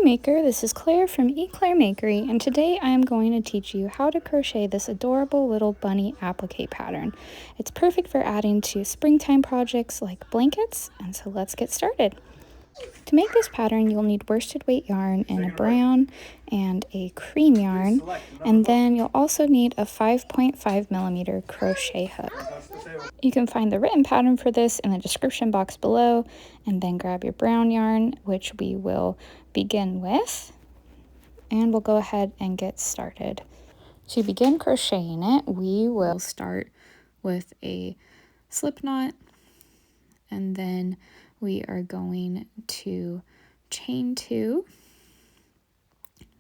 Maker, this is Claire from Eclair Makery, and today I am going to teach you how to crochet this adorable little bunny applique pattern. It's perfect for adding to springtime projects like blankets, and so let's get started. To make this pattern, you'll need worsted weight yarn in a brown and a cream yarn, and then you'll also need a 5.5mm crochet hook. You can find the written pattern for this in the description box below, and then grab your brown yarn, which we will begin with, and we'll go ahead and get started. To begin crocheting it, we will start with a slip knot, and then we are going to chain 2,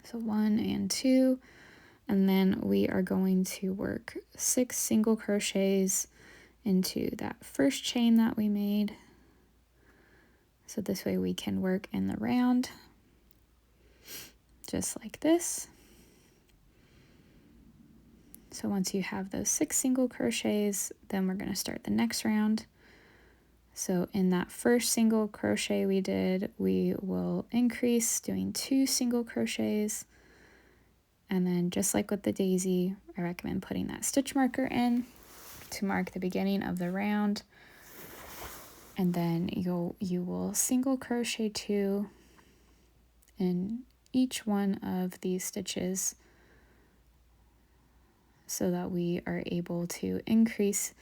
so 1 and 2, and then we are going to work 6 single crochets into that first chain that we made, so this way we can work in the round just like this. So once you have those 6 single crochets, then we're going to start the next round. So in that first single crochet we did, we will increase doing 2 single crochets, and then just like with the daisy, I recommend putting that stitch marker in to mark the beginning of the round, and then you will single crochet 2 in each one of these stitches so that we are able to increase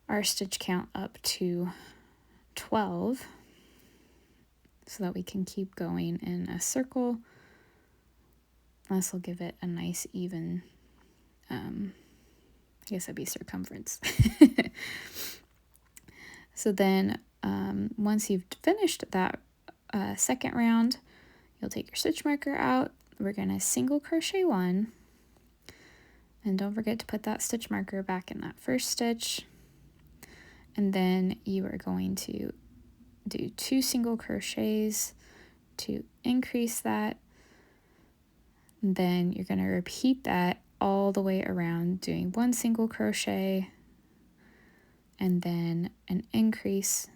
our stitch count up to 12 so that we can keep going in a circle. This will give it a nice even, I guess that'd be circumference. So then once you've finished that second round, you'll take your stitch marker out. We're going to single crochet 1, and don't forget to put that stitch marker back in that first stitch, and then you are going to do 2 single crochets to increase that, and then you're going to repeat that all the way around, doing 1 single crochet and then an increase.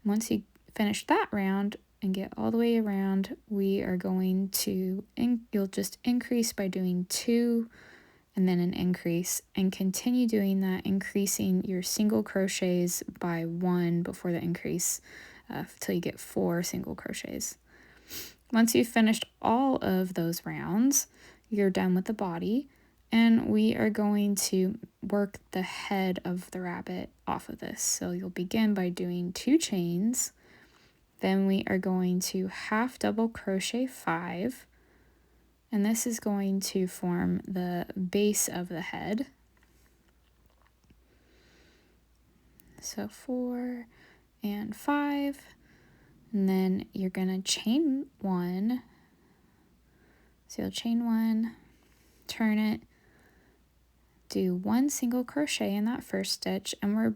Once you finish that round and get all the way around, we are going to, you'll just increase by doing 2 and then an increase, and continue doing that, increasing your single crochets by 1 before the increase till you get 4 single crochets. Once you've finished all of those rounds, you're done with the body, and we are going to work the head of the rabbit off of this. So you'll begin by doing 2 chains, then we are going to half double crochet 5, and this is going to form the base of the head. So 4 and 5, and then you're going to chain 1. So you'll chain 1, turn it, do 1 single crochet in that first stitch, and we're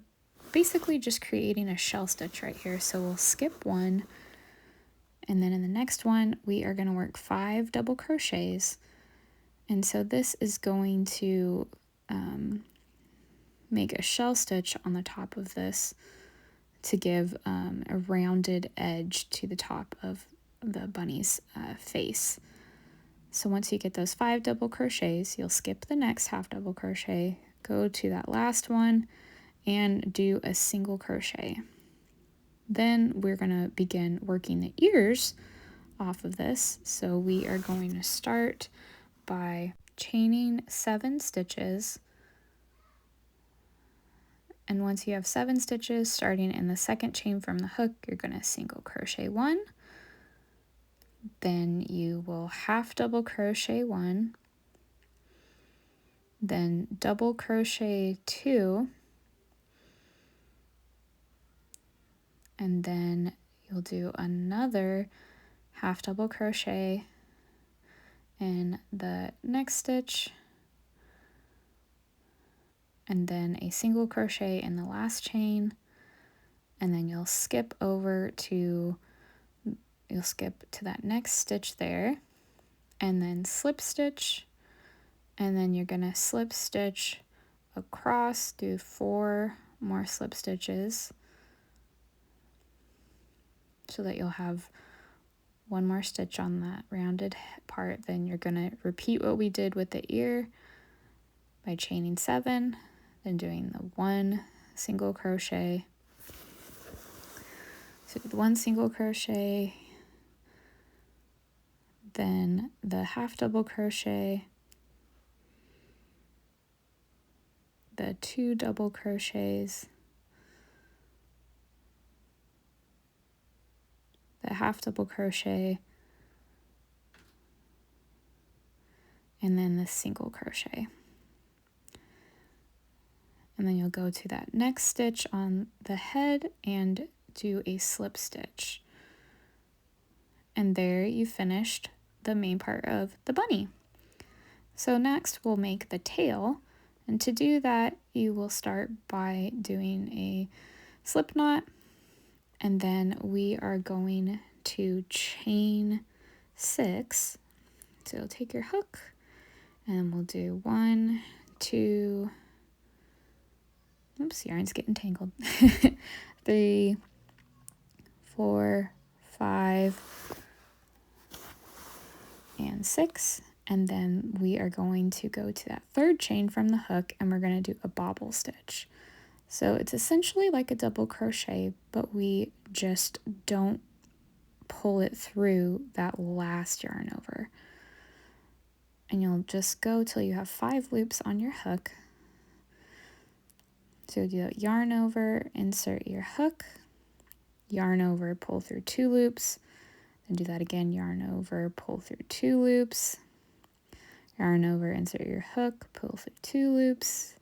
basically just creating a shell stitch right here. So we'll skip 1, and then in the next one we are going to work 5 double crochets, and so this is going to make a shell stitch on the top of this to give a rounded edge to the top of the bunny's face. So once you get those 5 double crochets, you'll skip the next half double crochet, go to that last one, and do a single crochet. Then we're going to begin working the ears off of this. So we are going to start by chaining 7 stitches. And once you have 7 stitches, starting in the second chain from the hook, you're going to single crochet 1. Then you will half double crochet 1, then double crochet 2, and then you'll do another half double crochet in the next stitch, and then a single crochet in the last chain, and then you'll skip to that next stitch there, and then slip stitch, and then you're going to slip stitch across, do 4 more slip stitches so that you'll have one more stitch on that rounded part. Then you're going to repeat what we did with the ear by chaining 7, then doing the 1 single crochet. So the 1 single crochet, then the half double crochet, the 2 double crochets, the half double crochet, and then the single crochet. And then you'll go to that next stitch on the head and do a slip stitch. And there you finished the main part of the bunny. So next we'll make the tail. And to do that, you will start by doing a slip knot, and then we are going to chain 6. So you'll take your hook and we'll do 1, 2, oops, yarn's getting tangled. 3, 4, 5, and 6. And then we are going to go to that 3rd chain from the hook and we're going to do a bobble stitch. So it's essentially like a double crochet, but we just don't pull it through that last yarn over. And you'll just go till you have 5 loops on your hook. So do a yarn over, insert your hook, yarn over, pull through 2 loops, then do that again, yarn over, pull through 2 loops, yarn over, insert your hook, pull through 2 loops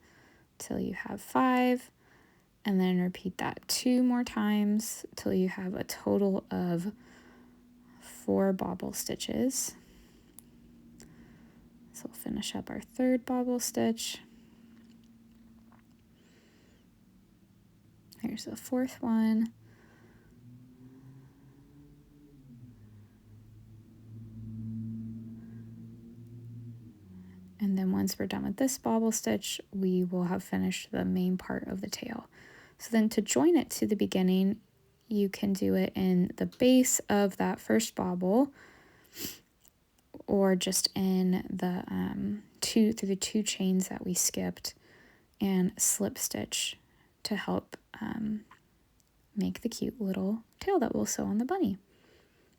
till you have 5, and then repeat that 2 more times till you have a total of 4 bobble stitches. So we'll finish up our 3rd bobble stitch. Here's the 4th one. And then once we're done with this bobble stitch, we will have finished the main part of the tail. So then to join it to the beginning, you can do it in the base of that first bobble, or just in the 2 chains that we skipped, and slip stitch to help make the cute little tail that we'll sew on the bunny.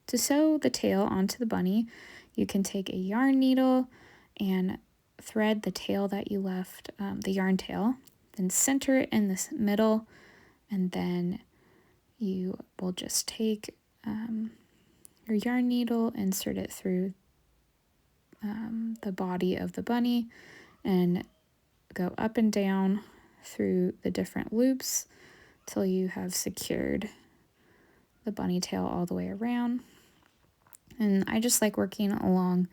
To sew the tail onto the bunny, you can take a yarn needle and thread the tail that you left, the yarn tail, then center it in this middle, and then you will just take your yarn needle, insert it through the body of the bunny, and go up and down through the different loops till you have secured the bunny tail all the way around. And I just like working along,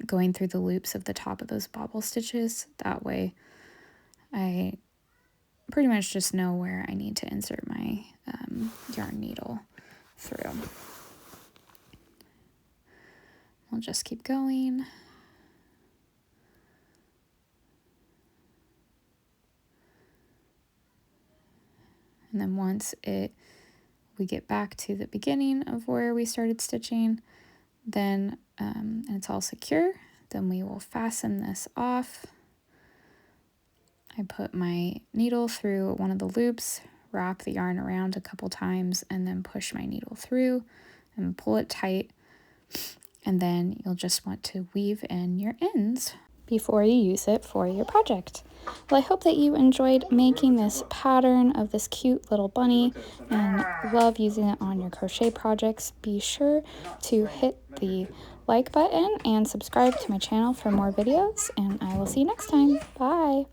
going through the loops of the top of those bobble stitches. That way I pretty much just know where I need to insert my yarn needle through. We'll just keep going. And then once we get back to the beginning of where we started stitching, then and it's all secure, then we will fasten this off. I put my needle through one of the loops, wrap the yarn around a couple times, and then push my needle through and pull it tight. And then you'll just want to weave in your ends before you use it for your project. Well, I hope that you enjoyed making this pattern of this cute little bunny and love using it on your crochet projects. Be sure to hit the like button and subscribe to my channel for more videos, and I will see you next time. Bye!